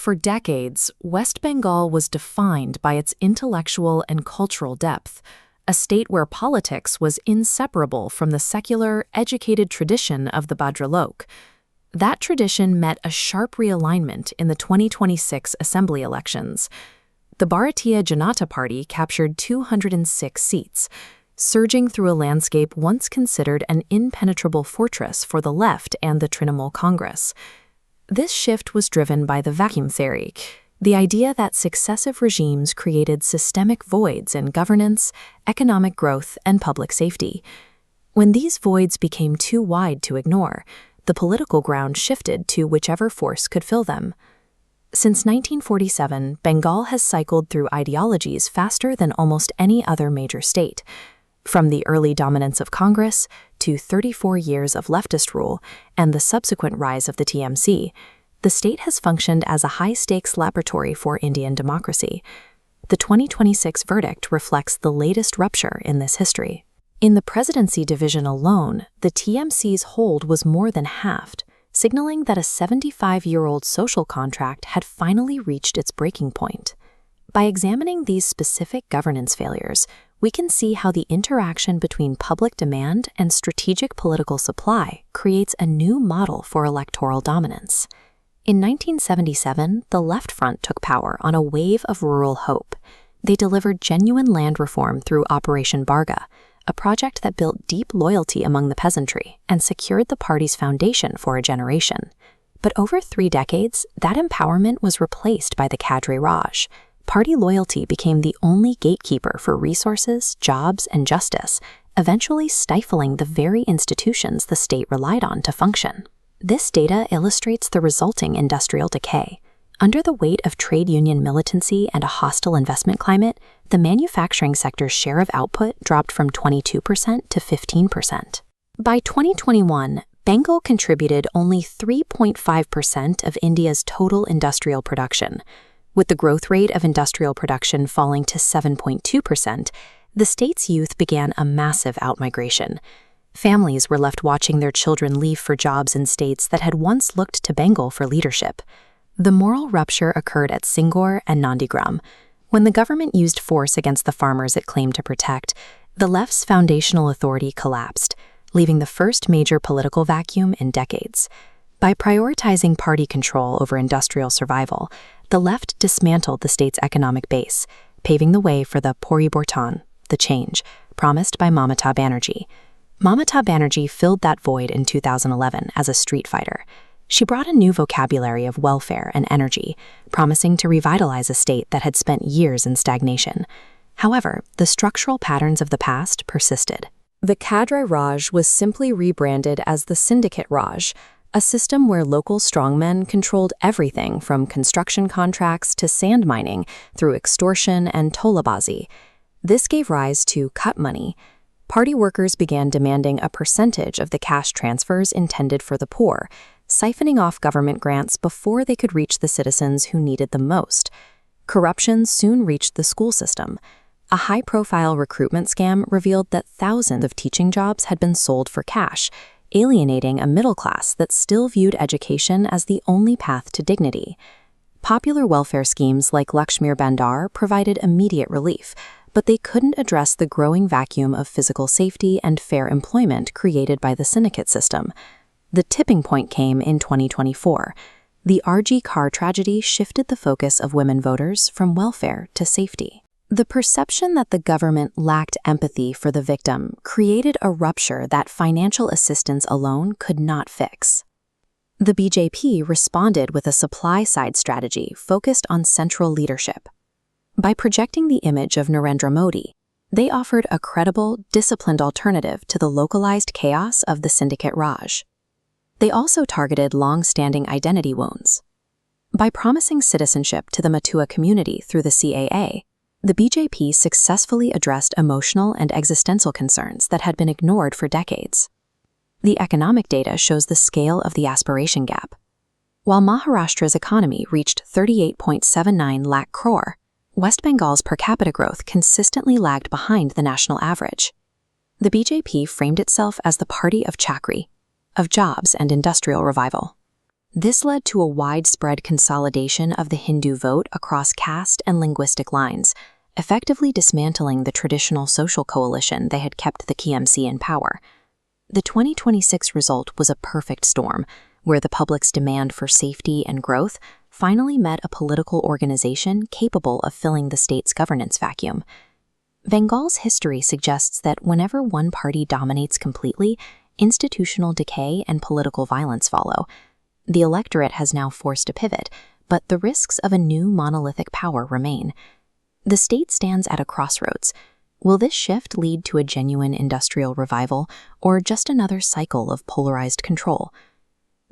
For decades, West Bengal was defined by its intellectual and cultural depth, a state where politics was inseparable from the secular, educated tradition of the Bhadralok. That tradition met a sharp realignment in the 2026 assembly elections. The Bharatiya Janata Party captured 206 seats, surging through a landscape once considered an impenetrable fortress for the left and the Trinamool Congress. This shift was driven by the vacuum theory, the idea that successive regimes created systemic voids in governance, economic growth, and public safety. When these voids became too wide to ignore, the political ground shifted to whichever force could fill them. Since 1947, Bengal has cycled through ideologies faster than almost any other major state. From the early dominance of Congress to 34 years of leftist rule and the subsequent rise of the TMC, the state has functioned as a high-stakes laboratory for Indian democracy. The 2026 verdict reflects the latest rupture in this history. In the presidency division alone, the TMC's hold was more than halved, signaling that a 75-year-old social contract had finally reached its breaking point. By examining these specific governance failures, we can see how the interaction between public demand and strategic political supply creates a new model for electoral dominance. In 1977, the Left Front took power on a wave of rural hope. They delivered genuine land reform through Operation Barga, a project that built deep loyalty among the peasantry and secured the party's foundation for a generation. But over 3 decades, that empowerment was replaced by the cadre Raj. Party loyalty became the only gatekeeper for resources, jobs, and justice, eventually stifling the very institutions the state relied on to function. This data illustrates the resulting industrial decay. Under the weight of trade union militancy and a hostile investment climate, the manufacturing sector's share of output dropped from 22% to 15%. By 2021, Bengal contributed only 3.5% of India's total industrial production. With the growth rate of industrial production falling to 7.2%, the state's youth began a massive outmigration. Families were left watching their children leave for jobs in states that had once looked to Bengal for leadership. The moral rupture occurred at Singor and Nandigram. When the government used force against the farmers it claimed to protect, the left's foundational authority collapsed, leaving the first major political vacuum in decades. By prioritizing party control over industrial survival, the left dismantled the state's economic base, paving the way for the Poribortan, the change, promised by Mamata Banerjee. Mamata Banerjee filled that void in 2011 as a street fighter. She brought a new vocabulary of welfare and energy, promising to revitalize a state that had spent years in stagnation. However, the structural patterns of the past persisted. The Cadre Raj was simply rebranded as the Syndicate Raj, a system where local strongmen controlled everything from construction contracts to sand mining through extortion and tolabazi. This gave rise to cut money. Party workers began demanding a percentage of the cash transfers intended for the poor, siphoning off government grants before they could reach the citizens who needed them most. Corruption soon reached the school system. A high-profile recruitment scam revealed that thousands of teaching jobs had been sold for cash, alienating a middle class that still viewed education as the only path to dignity. Popular welfare schemes like Lakshmir Bandar provided immediate relief, but they couldn't address the growing vacuum of physical safety and fair employment created by the syndicate system. The tipping point came in 2024. The RG car tragedy shifted the focus of women voters from welfare to safety. The perception that the government lacked empathy for the victim created a rupture that financial assistance alone could not fix. The BJP responded with a supply-side strategy focused on central leadership. By projecting the image of Narendra Modi, they offered a credible, disciplined alternative to the localized chaos of the Syndicate Raj. They also targeted long-standing identity wounds. By promising citizenship to the Matua community through the CAA, the BJP successfully addressed emotional and existential concerns that had been ignored for decades. The economic data shows the scale of the aspiration gap. While Maharashtra's economy reached 38.79 lakh crore, West Bengal's per capita growth consistently lagged behind the national average. The BJP framed itself as the party of chakri, of jobs and industrial revival. This led to a widespread consolidation of the Hindu vote across caste and linguistic lines, effectively dismantling the traditional social coalition that had kept the TMC in power. The 2026 result was a perfect storm, where the public's demand for safety and growth finally met a political organization capable of filling the state's governance vacuum. Bengal's history suggests that whenever one party dominates completely, institutional decay and political violence follow. The electorate has now forced a pivot, but the risks of a new monolithic power remain. The state stands at a crossroads. Will this shift lead to a genuine industrial revival, or just another cycle of polarized control?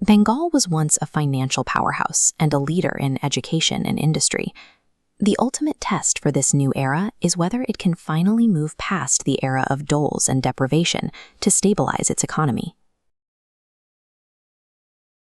Bengal was once a financial powerhouse and a leader in education and industry. The ultimate test for this new era is whether it can finally move past the era of doles and deprivation to stabilize its economy.